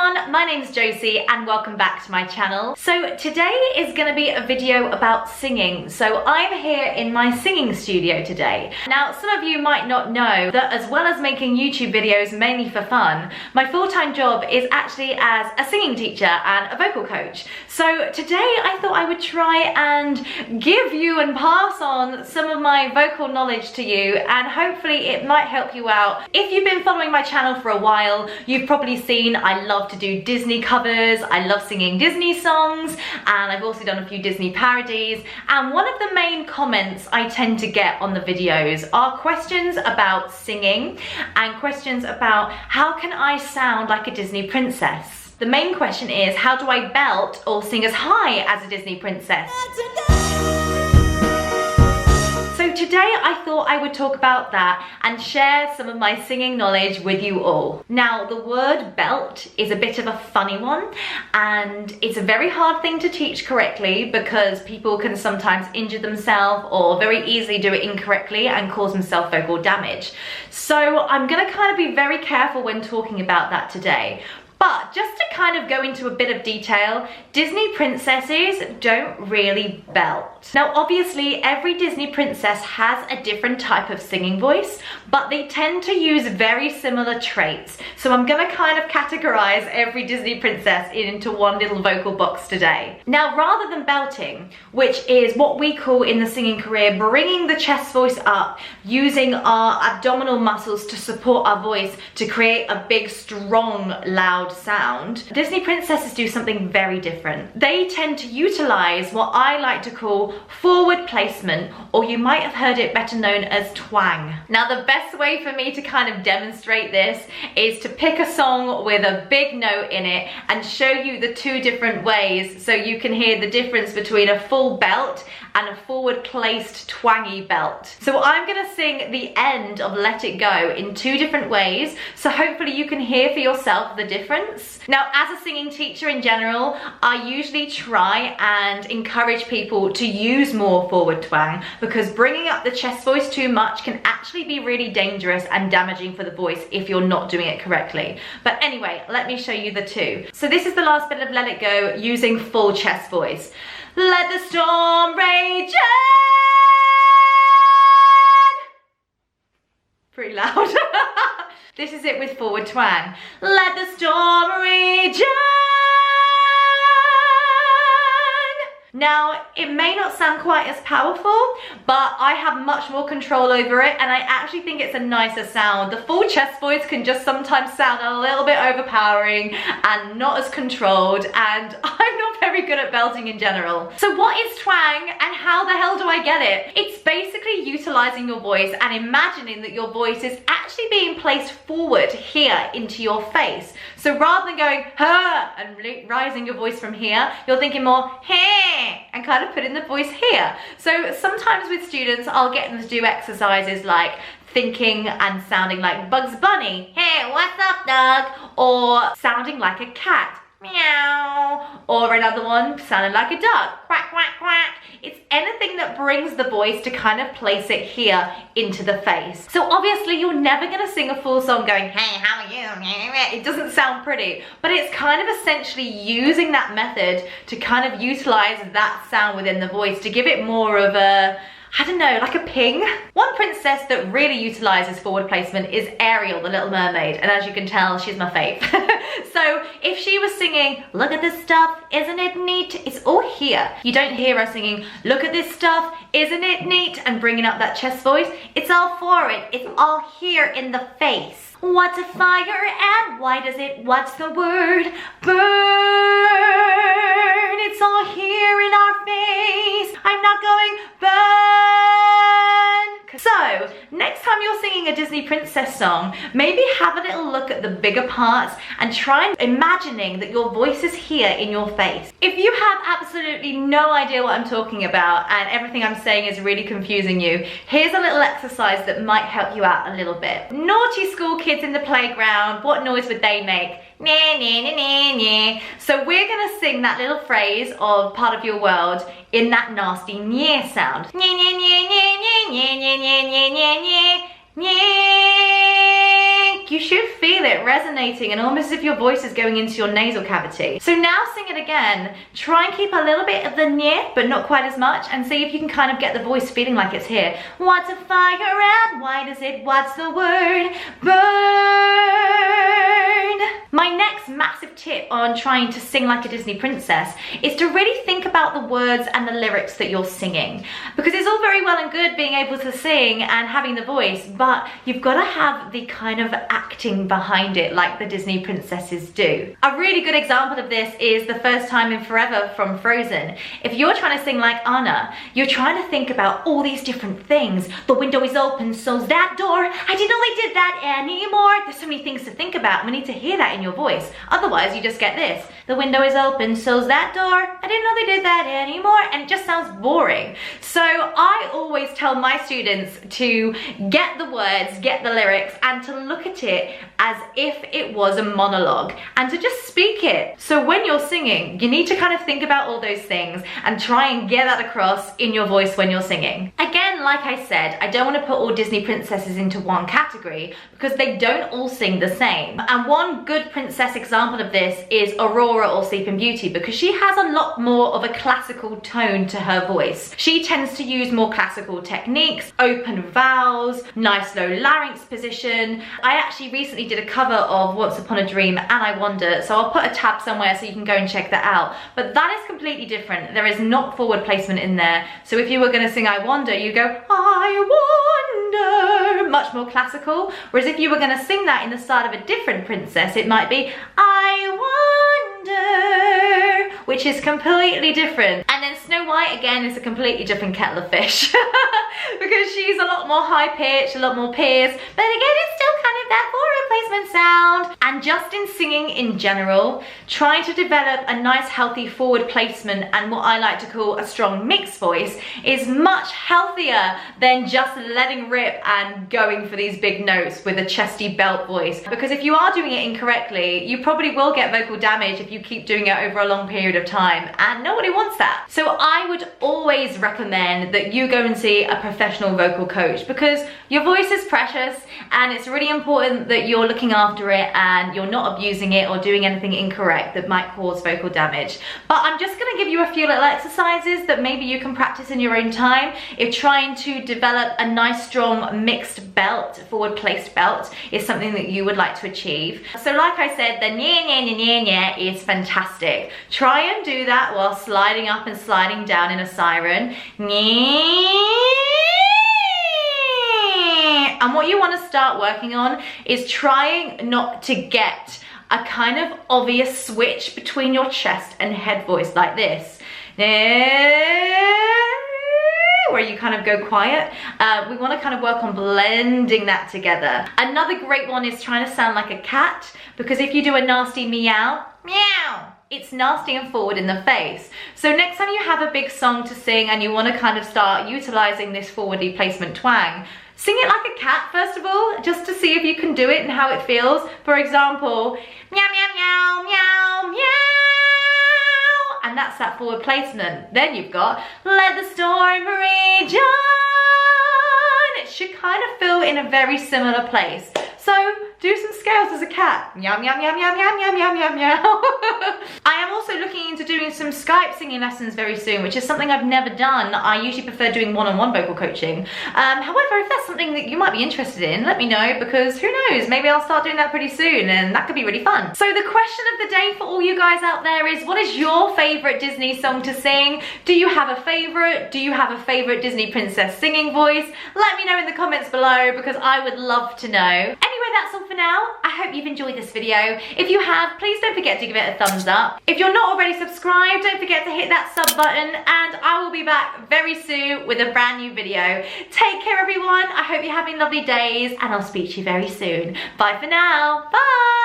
everyone, my name's Josie and welcome back to my channel. So today is going to be a video about singing. So I'm here in my singing studio today. Now some of you might not know that as well as making YouTube videos mainly for fun, my full-time job is actually as a singing teacher and a vocal coach. So today I thought I would try and give you and pass on some of my vocal knowledge to you, and hopefully it might help you out. If you've been following my channel for a while, you've probably seen I love to do Disney covers, I love singing Disney songs, and I've also done a few Disney parodies. And one of the main comments I tend to get on the videos are questions about singing and questions about how can I sound like a Disney princess. The main question is, how do I belt or sing as high as a Disney princess? So today I thought I would talk about that and share some of my singing knowledge with you all. Now the word belt is a bit of a funny one, and it's a very hard thing to teach correctly because people can sometimes injure themselves or very easily do it incorrectly and cause themselves vocal damage. So I'm gonna kind of be very careful when talking about that today. But just to kind of go into a bit of detail, Disney princesses don't really belt. Now obviously every Disney princess has a different type of singing voice, but they tend to use very similar traits. So I'm gonna kind of categorize every Disney princess into one little vocal box today. Now rather than belting, which is what we call in the singing career bringing the chest voice up, using our abdominal muscles to support our voice to create a big, strong, loud sound, Disney princesses do something very different. They tend to utilize what I like to call forward placement, or you might have heard it better known as twang. Now the best way for me to kind of demonstrate this is to pick a song with a big note in it and show you the two different ways so you can hear the difference between a full belt and a forward placed twangy belt. So I'm gonna sing the end of Let It Go in two different ways, so hopefully you can hear for yourself the difference. Now as a singing teacher in general, I usually try and encourage people to use more forward twang because bringing up the chest voice too much can actually be really dangerous and damaging for the voice if you're not doing it correctly. But anyway, let me show you the two. So this is the last bit of Let It Go using full chest voice. Let the storm rage on. Pretty loud. This is it with forward twang. Let the storm rage on. Now, it may not sound quite as powerful, but I have much more control over it, and I actually think it's a nicer sound. The full chest voice can just sometimes sound a little bit overpowering and not as controlled, and I'm not very good at belting in general. So what is twang and how the hell do I get it? It's basically utilizing your voice and imagining that your voice is actually being placed forward here into your face. So rather than going ha and rising your voice from here, you're thinking more hey and kind of putting the voice here. So sometimes with students I'll get them to do exercises like thinking and sounding like Bugs Bunny, hey what's up dog, or sounding like a cat, meow, or another one sounding like a duck, quack quack quack. It's anything that brings the voice to kind of place it here into the face. So obviously you're never gonna sing a full song going, hey, how are you? It doesn't sound pretty, but it's kind of essentially using that method to kind of utilize that sound within the voice to give it more of a, I don't know, like a ping. One princess that really utilizes forward placement is Ariel, the Little Mermaid, and as you can tell, she's my fave. So if she was singing, look at this stuff, isn't it neat? It's all here. You don't hear her singing, look at this stuff, isn't it neat? And bringing up that chest voice. It's all for it. It's all here in the face. What's a fire and why does it, what's the word? Burn. It's all here in our face. I'm not going burn. So next time you're singing a Disney princess song, maybe have a little look at the bigger parts and try and imagining that your voice is here in your face. If you have absolutely no idea what I'm talking about and everything I'm saying is really confusing you, here's a little exercise that might help you out a little bit. Naughty school kids in the playground, what noise would they make? Nah, nah, nah, nah, nah. So we're gonna sing that little phrase of Part of Your World in that nasty nyeh sound. Nyeh, nyeh, nyeh, nyeh, nyeh, nyeh, nyeh, nyeh, nyeh, nyeh, nyeh. think you should feel it resonating and almost as if your voice is going into your nasal cavity. So now sing it again. Try and keep a little bit of the nye, but not quite as much, and see if you can kind of get the voice feeling like it's here. What's a fire and why does it, what's the word? Burn. My next massive tip on trying to sing like a Disney princess is to really think about the words and the lyrics that you're singing. Because it's all very well and good being able to sing and having the voice, but you've got to have the kind of acting behind it like the Disney princesses do. A really good example of this is The First Time in Forever from Frozen. If you're trying to sing like Anna, you're trying to think about all these different things. The window is open, so's that door. I didn't know they did that anymore. There's so many things to think about. We need to hear that in your voice. Otherwise, you just get this. The window is open, so's that door. I didn't know they did that anymore. And it just sounds boring. So I always tell my students to get the words, get the lyrics, and to look at it as if it was a monologue and to just speak it. So when you're singing, you need to kind of think about all those things and try and get that across in your voice when you're singing. Again, like I said, I don't want to put all Disney princesses into one category because they don't all sing the same. And one good princess example of this is Aurora or Sleeping Beauty, because she has a lot more of a classical tone to her voice. She tends to use more classical techniques, open vowels, nice low larynx position. I actually recently did a cover of Once Upon a Dream and I Wonder, so I'll put a tab somewhere so you can go and check that out. But that is completely different. There is not forward placement in there. So if you were going to sing I Wonder, you go I wonder, much more classical. Whereas if you were going to sing that in the style of a different princess, it might be I wonder, which is completely different. And then Snow White, again, is a completely different kettle of fish because she's a lot more high pitched, a lot more pierced, but again, it's still kind of that forward placement sound. And just in singing in general, trying to develop a nice healthy forward placement and what I like to call a strong mixed voice is much healthier than just letting rip and going for these big notes with a chesty belt voice. Because if you are doing it incorrectly, you probably will get vocal damage if you keep doing it over a long period of time, and nobody wants that. So I would always recommend that you go and see a professional vocal coach, because your voice is precious and it's really important that you're looking after it and you're not abusing it or doing anything incorrect that might cause vocal damage. But I'm just going to give you a few little exercises that maybe you can practice in your own time if trying to develop a nice strong mixed belt, forward placed belt, is something that you would like to achieve. So like I said, the nye nye nye nye nye is fantastic. Try and do that while sliding up and sliding down in a siren. And what you want to start working on is trying not to get a kind of obvious switch between your chest and head voice like this, where you kind of go quiet. We want to kind of work on blending that together. Another great one is trying to sound like a cat, because if you do a nasty meow, meow, it's nasty and forward in the face. So next time you have a big song to sing and you want to kind of start utilizing this forwardly placement twang, sing it like a cat first of all, just to see if you can do it and how it feels. For example, meow, meow, meow, meow, meow. And that's that forward placement. Then you've got, let the storm rage on. It should kind of feel in a very similar place. So do some scales as a cat. Meow, meow, meow, meow, meow, meow, meow, meow, meow. I am also looking into doing some Skype singing lessons very soon, which is something I've never done. I usually prefer doing one-on-one vocal coaching. However, if that's something that you might be interested in, let me know, because who knows, maybe I'll start doing that pretty soon and that could be really fun. So the question of the day for all you guys out there is, what is your favorite Disney song to sing? Do you have a favorite? Do you have a favorite Disney princess singing voice? Let me know in the comments below, because I would love to know. Anyway, that's all for now. I hope you've enjoyed this video. If you have, please don't forget to give it a thumbs up. If you're not already subscribed, don't forget to hit that sub button, and I will be back very soon with a brand new video. Take care, everyone. I hope you're having lovely days, and I'll speak to you very soon. Bye for now. Bye.